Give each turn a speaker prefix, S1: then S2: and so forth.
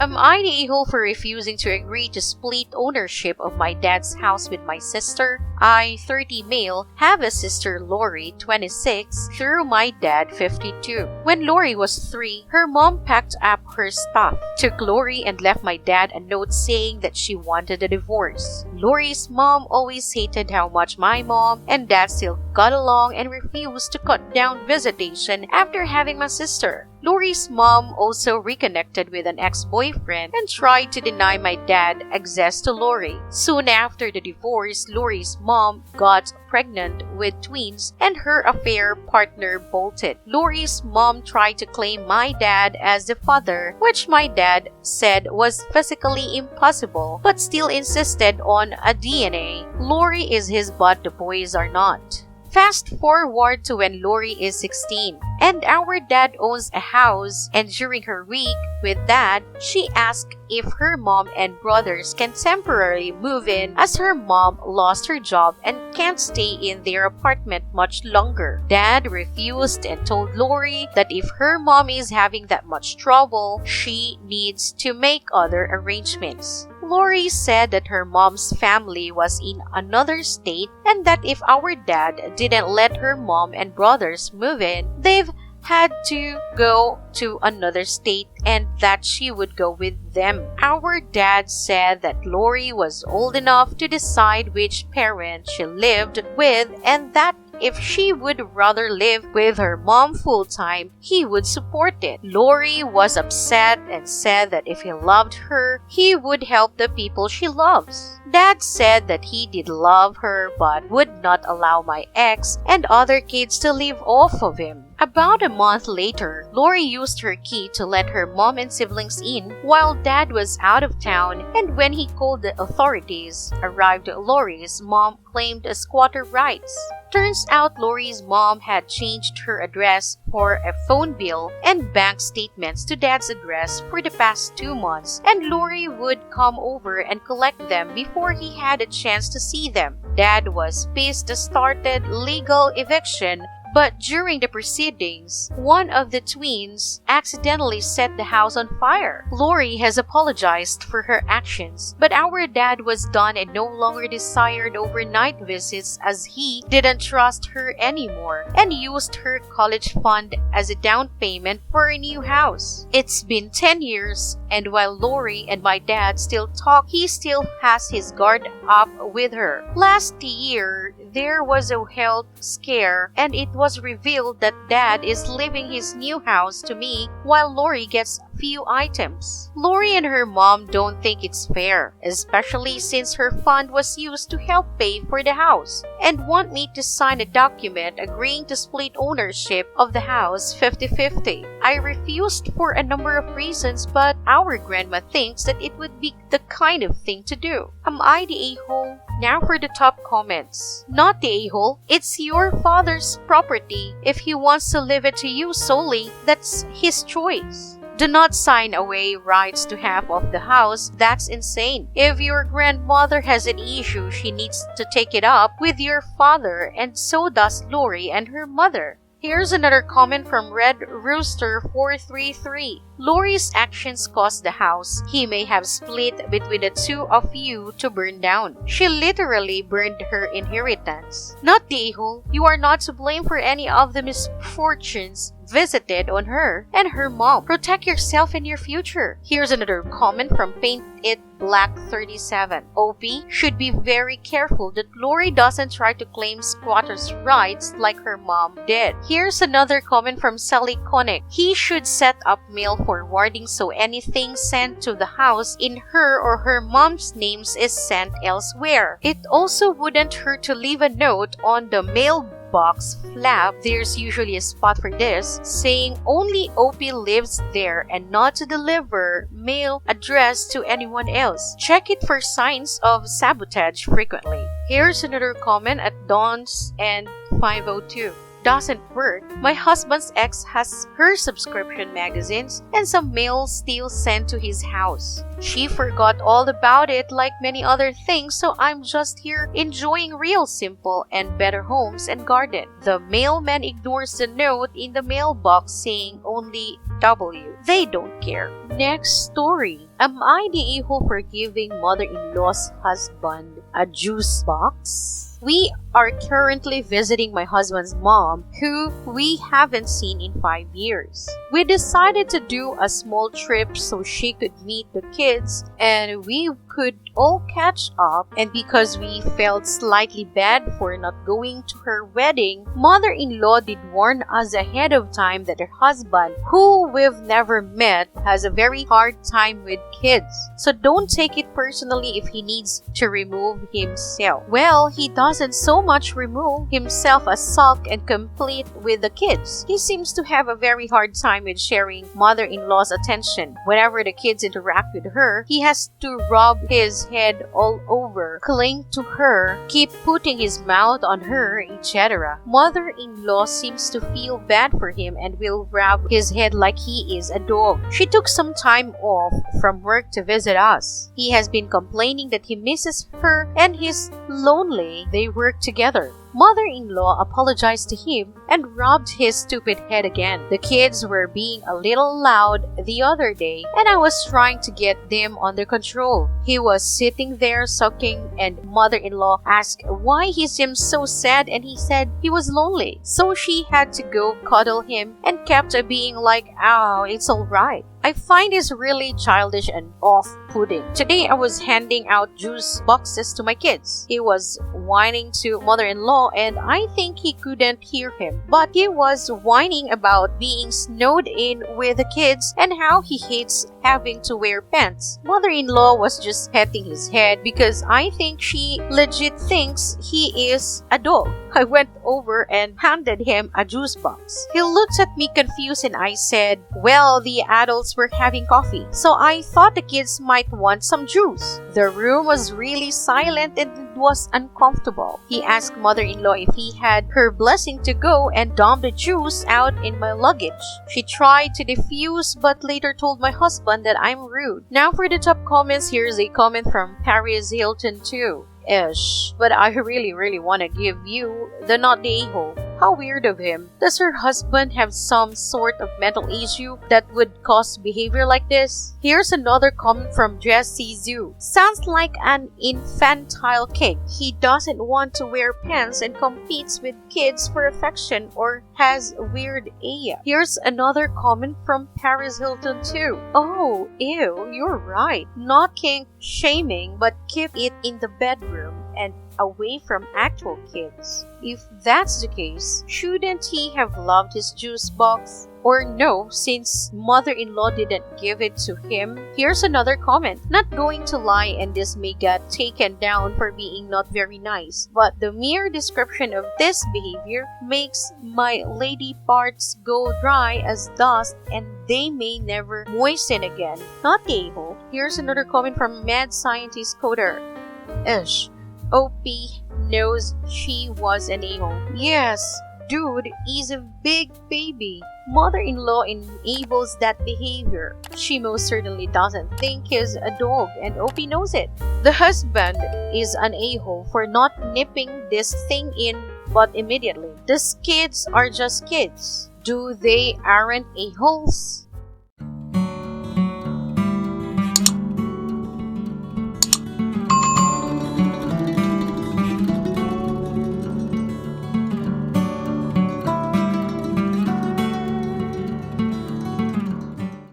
S1: Am I the a-hole for refusing to agree to split ownership of my dad's house with my sister? I, 30 male, have a sister Lori, 26, through my dad, 52. When Lori was 3, her mom packed up her stuff, took Lori, and left my dad a note saying that she wanted a divorce. Lori's mom always hated how much my mom and dad still got along and refused to cut down visitation after having my sister. Lori's mom also reconnected with an ex-boyfriend and tried to deny my dad access to Lori. Soon after the divorce, Lori's mom got pregnant with twins and her affair partner bolted. Lori's mom tried to claim my dad as the father, which my dad said was physically impossible, but still insisted on a DNA. Lori is his but the boys are not. Fast forward to when Lori is 16 and our dad owns a house, and during her week with dad, she asked if her mom and brothers can temporarily move in as her mom lost her job and can't stay in their apartment much longer. Dad refused and told Lori that if her mom is having that much trouble, she needs to make other arrangements. Lori said that her mom's family was in another state and that if our dad didn't let her mom and brothers move in, they've had to go to another state and that she would go with them. Our dad said that Lori was old enough to decide which parent she lived with and that if she would rather live with her mom full-time, he would support it. Lori was upset and said that if he loved her, he would help the people she loves. Dad said that he did love her but would not allow my ex and other kids to live off of him. About a month later, Lori used her key to let her mom and siblings in while Dad was out of town, and when he called the authorities, arrived Lori's mom claimed squatter rights. Turns out Lori's mom had changed her address for a phone bill and bank statements to Dad's address for the past 2 months, and Lori would come over and collect them before he had a chance to see them. Dad was pissed, started legal eviction, but during the proceedings, one of the twins accidentally set the house on fire. Lori has apologized for her actions, but our dad was done and no longer desired overnight visits as he didn't trust her anymore and used her college fund as a down payment for a new house. It's been 10 years, and while Lori and my dad still talk, he still has his guard up with her. Last year, there was a health scare and it was revealed that Dad is leaving his new house to me while Lori gets few items. Lori and her mom don't think it's fair, especially since her fund was used to help pay for the house, and want me to sign a document agreeing to split ownership of the house 50-50. I refused for a number of reasons, but our grandma thinks that it would be the kind of thing to do. Am I the a-hole? Now for the top comments. Not the a-hole. It's your father's property. If he wants to leave it to you solely, that's his choice. Do not sign away rights to half of the house. That's insane. If your grandmother has an issue, she needs to take it up with your father, and so does Lori and her mother. Here's another comment from Red Rooster 433. Lori's actions caused the house he may have split between the two of you to burn down. She literally burned her inheritance. Not the a-hole. You are not to blame for any of the misfortunes visited on her and her mom. Protect yourself and your future. Here's another comment from Paint It Black 37. OP should be very careful that Lori doesn't try to claim squatters' rights like her mom did. Here's another comment from Sally Koenig. He should set up mail forwarding so anything sent to the house in her or her mom's names is sent elsewhere. It also wouldn't hurt to leave a note on the mailbox flap. There's usually a spot for this, saying only OP lives there and not to deliver mail addressed to anyone else. Check it for signs of sabotage frequently. Here's another comment at Dawn's and 502. Doesn't work. My husband's ex has her subscription magazines and some mail still sent to his house. She forgot all about it like many other things, so I'm just here enjoying real simple and better homes and garden. The mailman ignores the note in the mailbox saying only W. They don't care. Next story. Am I the a-hole for giving mother-in-law's husband a juice box? We are currently visiting my husband's mom, who we haven't seen in 5 years. We decided to do a small trip so she could meet the kids and we could all catch up, and because we felt slightly bad for not going to her wedding, mother-in-law did warn us ahead of time that her husband, who we've never met, has a very hard time with kids. So don't take it personally if he needs to remove himself. Well, he doesn't so much remove himself as sulk and complete with the kids. He seems to have a very hard time with sharing mother-in-law's attention. Whenever the kids interact with her, he has to rub his head all over, cling to her, keep putting his mouth on her, etc. Mother-in-law seems to feel bad for him and will rub his head like he is a dog. She took some time off from work to visit us. He has been complaining that he misses her and he's lonely. They work together. Mother-in-law apologized to him and rubbed his stupid head again. The kids were being a little loud the other day and I was trying to get them under control. He was sitting there sulking and mother-in-law asked why he seemed so sad and he said he was lonely. So she had to go cuddle him and kept being like, "Oh, it's alright." I find this really childish and off-putting. Today I was handing out juice boxes to my kids. He was whining to mother-in-law and I think he couldn't hear him. But he was whining about being snowed in with the kids and how he hates having to wear pants. Mother-in-law was just petting his head because I think she legit thinks he is a dog. I went over and handed him a juice box. He looked at me confused and I said, "Well, the adults were having coffee, so I thought the kids might want some juice." The room was really silent and it was uncomfortable. He asked mother-in-law if he had her blessing to go and dump the juice out in my luggage. She tried to defuse but later told my husband that I'm rude. Now for the top comments, here's a comment from Paris Hilton too. Ish, but I really want to give you the not the a-hole. How weird of him. Does her husband have some sort of mental issue that would cause behavior like this? Here's another comment from Jessie Zhu. Sounds like an infantile kid. He doesn't want to wear pants and competes with kids for affection or has weird AF. Here's another comment from Paris Hilton too. Oh, ew, you're right. Not kink shaming, but keep it in the bedroom and away from actual kids. If that's the case, shouldn't he have loved his juice box? Or no, since mother-in-law didn't give it to him? Here's another comment. Not going to lie, and this may get taken down for being not very nice, but the mere description of this behavior makes my lady parts go dry as dust and they may never moisten again. Not the a-hole. Here's another comment from Mad Scientist Coder. Ish. OP knows she was an a-hole. Yes, dude is a big baby. Mother-in-law enables that behavior. She most certainly doesn't think he's a dog and OP knows it. The husband is an a-hole for not nipping this thing in but immediately. These kids are just kids. Do they aren't a-holes?